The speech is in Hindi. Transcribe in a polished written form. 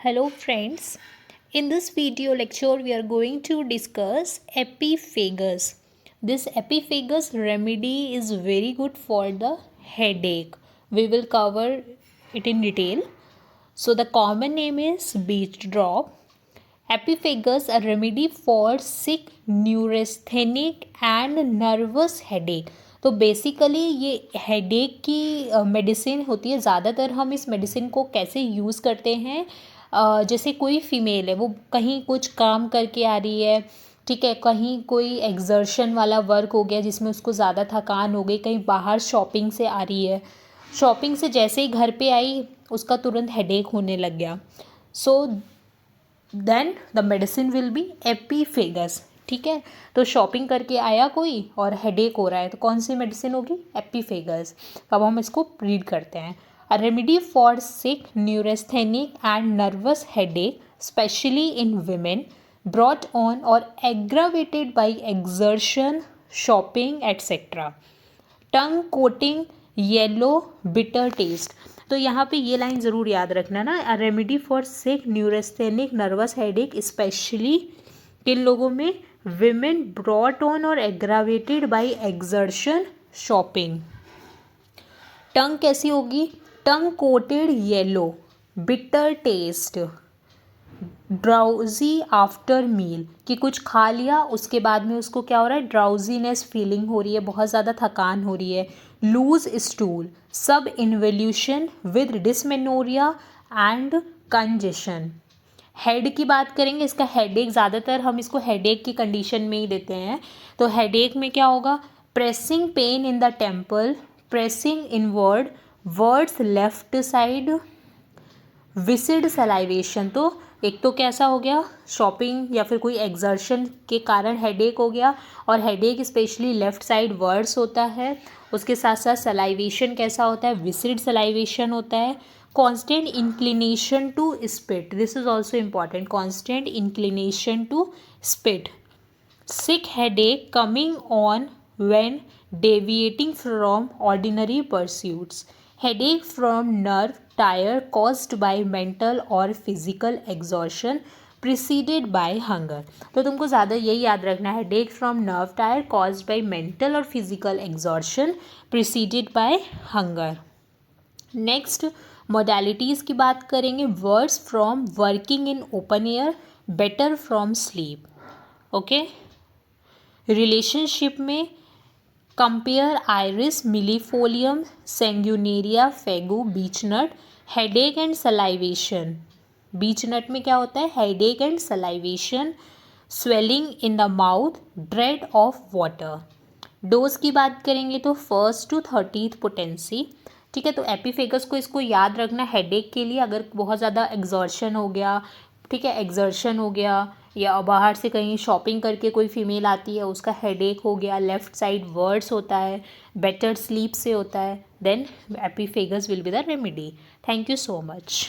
Hello friends, in this video lecture we are going to discuss epiphagus. This epiphagus remedy is very good for the headache. We will cover it in detail. So the common name is beech drop. Epiphagus a remedy for sick, neurasthenic and nervous headache. तो बेसिकली ये हेडेक की मेडिसिन होती है. ज़्यादातर हम इस मेडिसिन को कैसे यूज़ करते हैं, जैसे कोई फीमेल है वो कहीं कुछ काम करके आ रही है, ठीक है, कहीं कोई एग्जर्शन वाला वर्क हो गया जिसमें उसको ज़्यादा थकान हो गई, कहीं बाहर शॉपिंग से आ रही है, शॉपिंग से जैसे ही घर पे आई उसका तुरंत हेडेक होने लग गया. So then the medicine will be epiphegus. ठीक है, तो शॉपिंग करके आया कोई और हेडेक हो रहा है तो कौन सी मेडिसिन होगी? एपीफेगस. अब हम इसको रीड करते हैं. A remedy for sick, neurasthenic and nervous headache, especially in women, brought on or aggravated by exertion, shopping, etc. Tongue coating, yellow, bitter taste. तो यहाँ पे ये लाइन ज़रूर याद रखना ना. A remedy for sick, neurasthenic, nervous headache, especially किन लोगों में? Women, brought on or aggravated by exertion, shopping. Tongue कैसी होगी? Tongue coated yellow, bitter taste, drowsy after meal, कि कुछ खा लिया उसके बाद में उसको क्या हो रहा है? ड्राउजीनेस फीलिंग हो रही है, बहुत ज़्यादा थकान हो रही है. Loose stool, subinvolution with dysmenorrhoea and congestion. Head की बात करेंगे, इसका हेडेक, ज़्यादातर हम इसको हेडेक की कंडीशन में ही देते हैं. तो हेडेक में क्या होगा? Pressing pain in the temple, pressing inward, worse left side, viscid salivation. तो एक तो कैसा हो गया? शॉपिंग या फिर कोई एग्जर्शन के कारण हेडेक हो गया, और headache specially left side words होता है. उसके साथ साथ सलाइवेशन कैसा होता है? विसिड सलाइवेशन होता है. Constant inclination to spit, this is also important. Constant inclination to spit. Sick headache coming on when deviating from ordinary pursuits. Headache from nerve tire caused by mental or physical exhaustion preceded by hunger. तो तुमको ज़्यादा यही याद रखना है. Headache from nerve tire caused by mental or physical exhaustion preceded by hunger. Next modalities की बात करेंगे. Words from working in open air, better from sleep. Okay. Relationship में compare iris millefolium, sanguinaria, fagus, beechnut. Headache and salivation. Beechnut में क्या होता है? Headache and salivation. Swelling in the mouth, dread of water. Dose की बात करेंगे तो 1st to 30th पोटेंसी. ठीक है, तो एपीफेगस को इसको याद रखना हेडेक के लिए. अगर बहुत ज़्यादा एग्जॉर्शन हो गया, ठीक है, एग्जर्शन हो गया, या बाहर से कहीं शॉपिंग करके कोई फीमेल आती है उसका हेडेक हो गया, लेफ़्ट साइड वर्ड्स होता है, बेटर स्लीप से होता है, then epiphegus will be the remedy. Thank you so much.